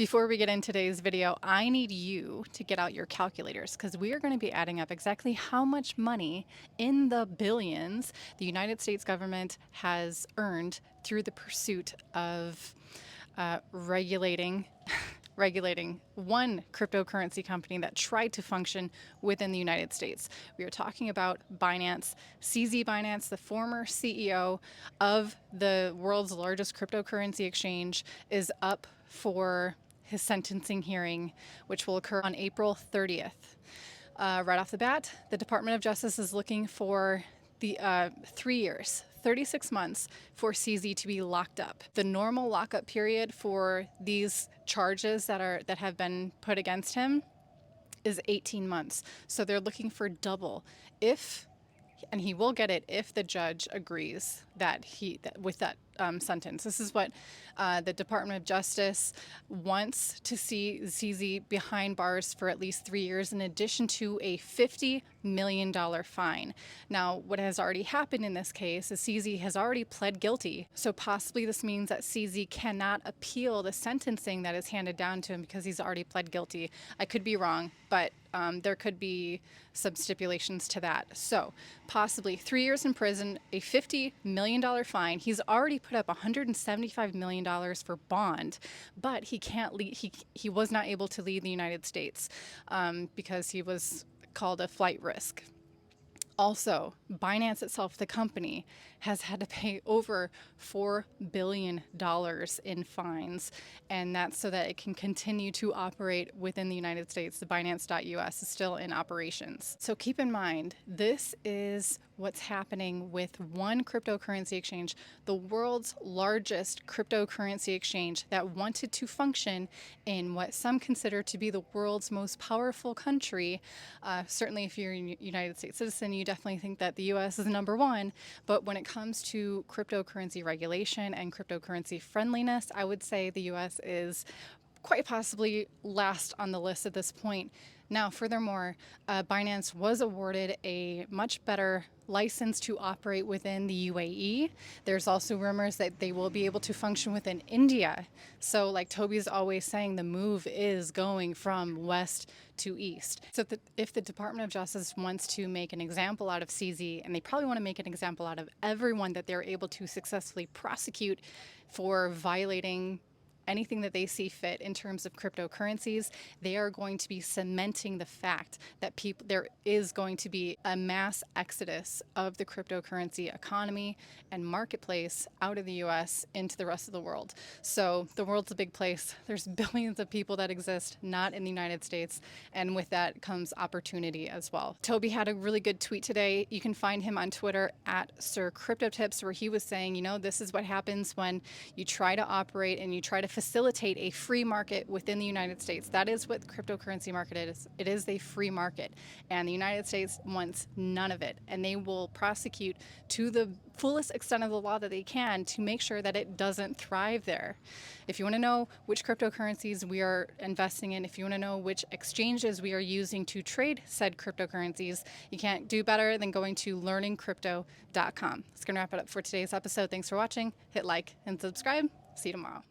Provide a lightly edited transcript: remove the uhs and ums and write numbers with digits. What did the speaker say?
Before we get in today's video, I need you to get out your calculators because we are going to be adding up exactly how much money in the billions the United States government has earned through the pursuit of regulating one cryptocurrency company that tried to function within the United States. We are talking about Binance. CZ Binance, the former CEO of the world's largest cryptocurrency exchange, is up for his sentencing hearing, which will occur on April 30th. Right off the bat, the Department of Justice is looking for the 3 years, 36 months for CZ to be locked up. The normal lockup period for these charges that have been put against him is 18 months. So they're looking for double and he will get it if the judge agrees with that sentence. This is what the Department of Justice wants to see CZ behind bars for at least 3 years, in addition to a $50 million fine. Now, what has already happened in this case is CZ has already pled guilty. So possibly this means that CZ cannot appeal the sentencing that is handed down to him because he's already pled guilty. I could be wrong, but there could be some stipulations to that. So possibly 3 years in prison, a $50 million fine. He's already put up $175 million for bond, but he can't leave. He was not able to leave the United States because he was called a flight risk. Also, Binance itself, the company, has had to pay over $4 billion in fines, and that's so that it can continue to operate within the United States. The Binance.us is still in operations. So keep in mind, this is what's happening with one cryptocurrency exchange, the world's largest cryptocurrency exchange that wanted to function in what some consider to be the world's most powerful country. Certainly, if you're a United States citizen, you definitely think that the US is number one. But when it comes to cryptocurrency regulation and cryptocurrency friendliness, I would say the US is quite possibly last on the list at this point. Now, furthermore, Binance was awarded a much better license to operate within the UAE. There's also rumors that they will be able to function within India. So like Toby's always saying, the move is going from west to east. So if the Department of Justice wants to make an example out of CZ, and they probably want to make an example out of everyone that they're able to successfully prosecute for violating anything that they see fit in terms of cryptocurrencies, they are going to be cementing the fact that there is going to be a mass exodus of the cryptocurrency economy and marketplace out of the US into the rest of the world. So the world's a big place. There's billions of people that exist not in the United States, and with that comes opportunity as well. Toby had a really good tweet today. You can find him on Twitter at SirCryptoTips, where he was saying, you know, this is what happens when you try to operate and you try to facilitate a free market within the United States. That is what the cryptocurrency market is. It is a free market, and the United States wants none of it, and they will prosecute to the fullest extent of the law that they can to make sure that it doesn't thrive there. If you want to know which cryptocurrencies we are investing in, if you want to know which exchanges we are using to trade said cryptocurrencies, you can't do better than going to learningcrypto.com. That's going to wrap it up for today's episode. Thanks for watching. Hit like and subscribe. See you tomorrow.